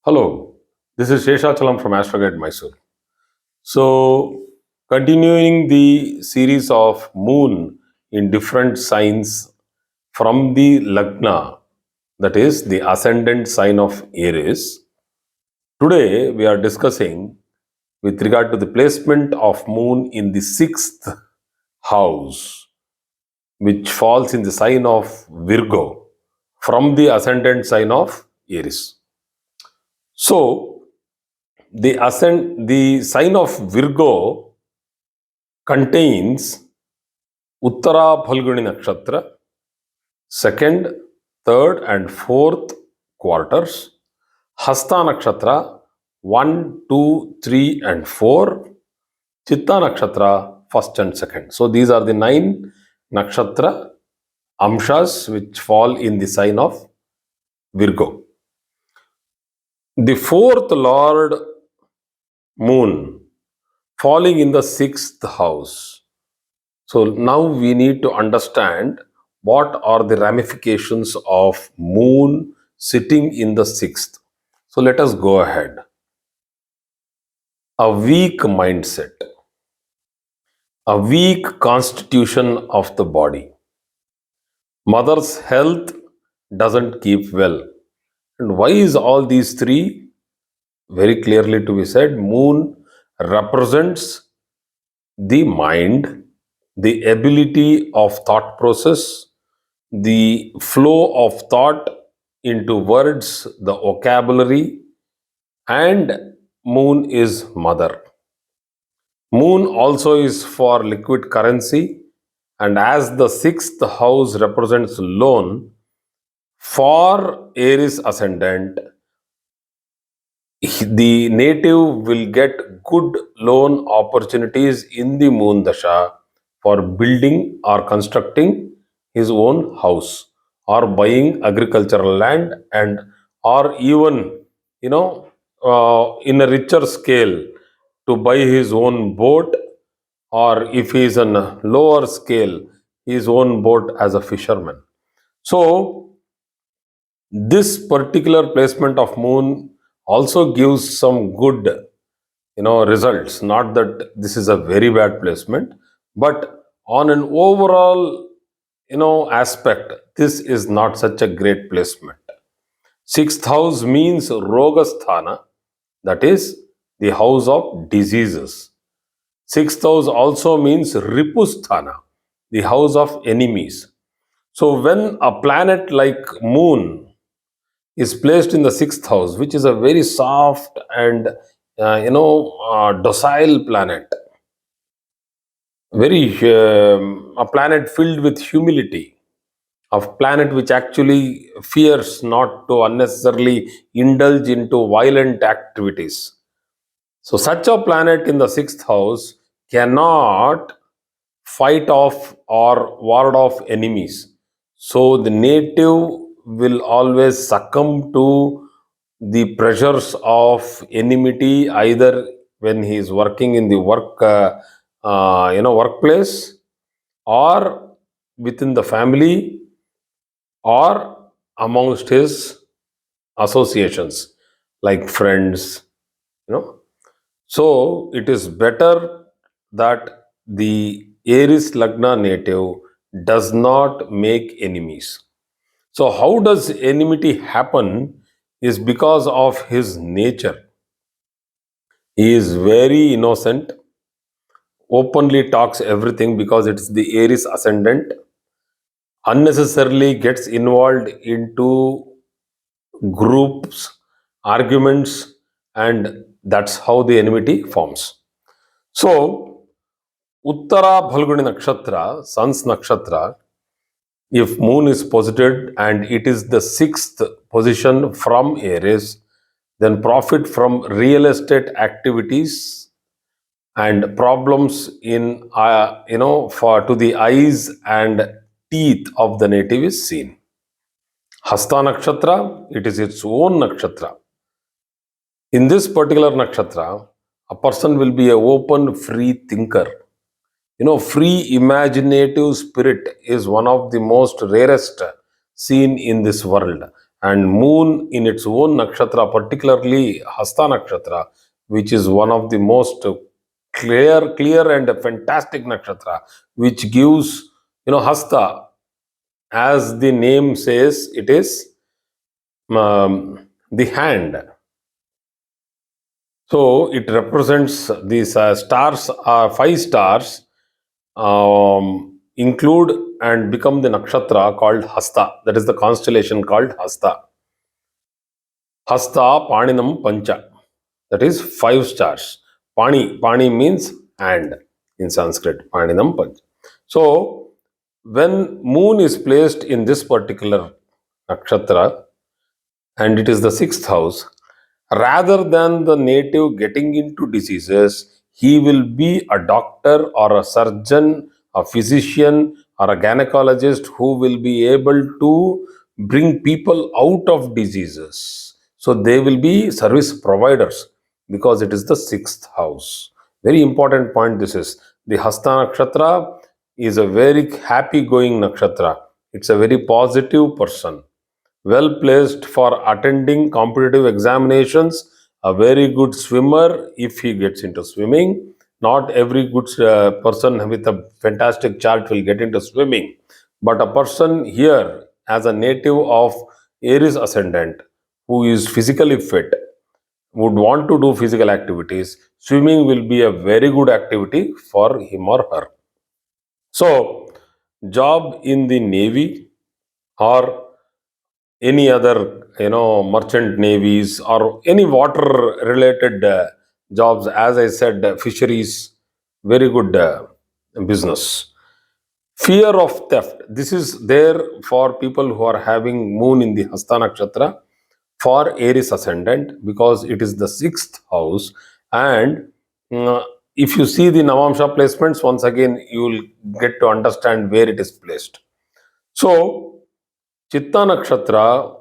Hello, this is Sheshachalam from Astroguide Mysore. So, continuing the series of moon in different signs from the Lagna, that is the ascendant sign of Aries. Today, we are discussing with regard to the placement of moon in the sixth house, which falls in the sign of Virgo from the ascendant sign of Aries. So, the sign of Virgo contains Uttara Phalguni Nakshatra, second, third, and fourth quarters, Hasta Nakshatra, 1, 2, 3, and 4, Chitta Nakshatra, first and second. So these are the 9 nakshatra amshas which fall in the sign of Virgo. The fourth Lord Moon falling in the sixth house. So now we need to understand what are the ramifications of moon sitting in the sixth. So let us go ahead. A weak mindset, a weak constitution of the body. Mother's health doesn't keep well. And why is all these three? Very clearly to be said, moon represents the mind, the ability of thought process, the flow of thought into words, the vocabulary, and moon is mother. Moon also is for liquid currency, and as the sixth house represents loan, for Aries ascendant, the native will get good loan opportunities in the moon dasha for building or constructing his own house or buying agricultural land, and or even in a richer scale to buy his own boat, or if he is on a lower scale, his own boat as a fisherman. So this particular placement of moon also gives some good results. Not that this is a very bad placement, but on an overall aspect, this is not such a great placement. Sixth house means rogasthana, that is the house of diseases. Sixth house also means ripusthana, the house of enemies. So when a planet like moon is placed in the sixth house, which is a very soft and docile planet, very a planet filled with humility, a planet which actually fears not to unnecessarily indulge into violent activities. So such a planet in the sixth house cannot fight off or ward off enemies. So the native will always succumb to the pressures of enmity, either when he is working in the workplace, or within the family, or amongst his associations like friends. So it is better that the Aries Lagna native does not make enemies. So how does enmity happen is because of his nature. He is very innocent, openly talks everything because it's the Aries ascendant, unnecessarily gets involved into groups, arguments, and that's how the enmity forms. So, Uttara Phalguni Nakshatra, Sun's Nakshatra, if moon is posited and it is the sixth position from Aries, then profit from real estate activities and problems in for to the eyes and teeth of the native is seen. Hasta Nakshatra, it is its own nakshatra. In this particular nakshatra, a person will be an open, free thinker. Free imaginative spirit is one of the most rarest seen in this world. and moon in its own nakshatra, particularly Hasta nakshatra, which is one of the most clear and fantastic nakshatra, which gives, Hasta, as the name says, it is the hand. So it represents these stars, five stars, include and become the nakshatra called Hasta. That is the constellation called Hasta. Hasta Paninam Pancha. That is five stars. Pani means hand in Sanskrit. Paninam Pancha. So when moon is placed in this particular nakshatra, and it is the sixth house, rather than the native getting into diseases, he will be a doctor or a surgeon, a physician, or a gynecologist who will be able to bring people out of diseases. So they will be service providers because it is the sixth house. Very important point this is. The Hasta Nakshatra is a very happy going nakshatra. It's a very positive person, well placed for attending competitive examinations, a very good swimmer if he gets into swimming. Not every good person with a fantastic chart will get into swimming, but a person here, as a native of Aries ascendant, who is physically fit, would want to do physical activities, swimming will be a very good activity for him or her. So, job in the navy or any other, merchant navies or any water related jobs, as I said, fisheries, very good business. Fear of theft, this is there for people who are having moon in the Hasta nakshatra for Aries ascendant, because it is the sixth house. And uh, if you see the Navamsha placements, once again you will get to understand where it is placed. So Chitta nakshatra,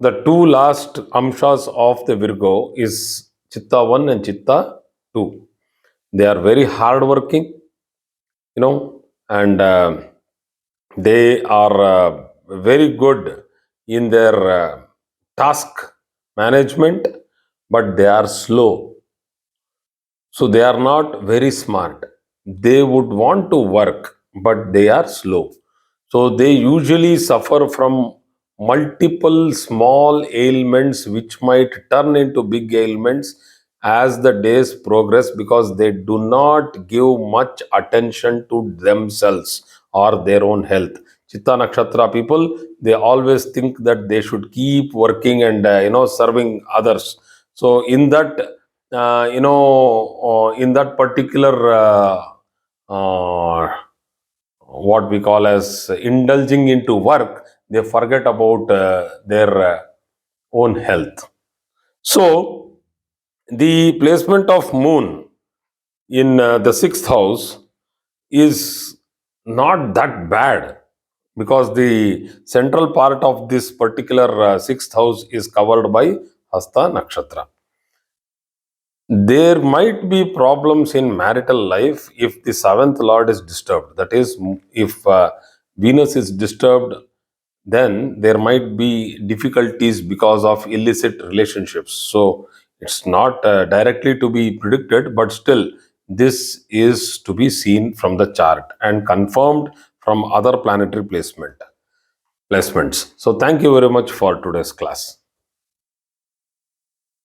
the two last amshas of the Virgo is Chitta 1 and Chitta 2. They are very hardworking, and they are very good in their task management, but they are slow. So they are not very smart. They would want to work, but they are slow. So they usually suffer from multiple small ailments which might turn into big ailments as the days progress, because they do not give much attention to themselves or their own health. Chitta Nakshatra people, they always think that they should keep working and serving others. So in that particular what we call as indulging into work, they forget about their own health. So the placement of moon in the sixth house is not that bad, because the central part of this particular sixth house is covered by Hasta Nakshatra. There might be problems in marital life if the seventh lord is disturbed. That is, if Venus is disturbed, then there might be difficulties because of illicit relationships. So it's not directly to be predicted, but still, this is to be seen from the chart and confirmed from other planetary placements. So thank you very much for today's class.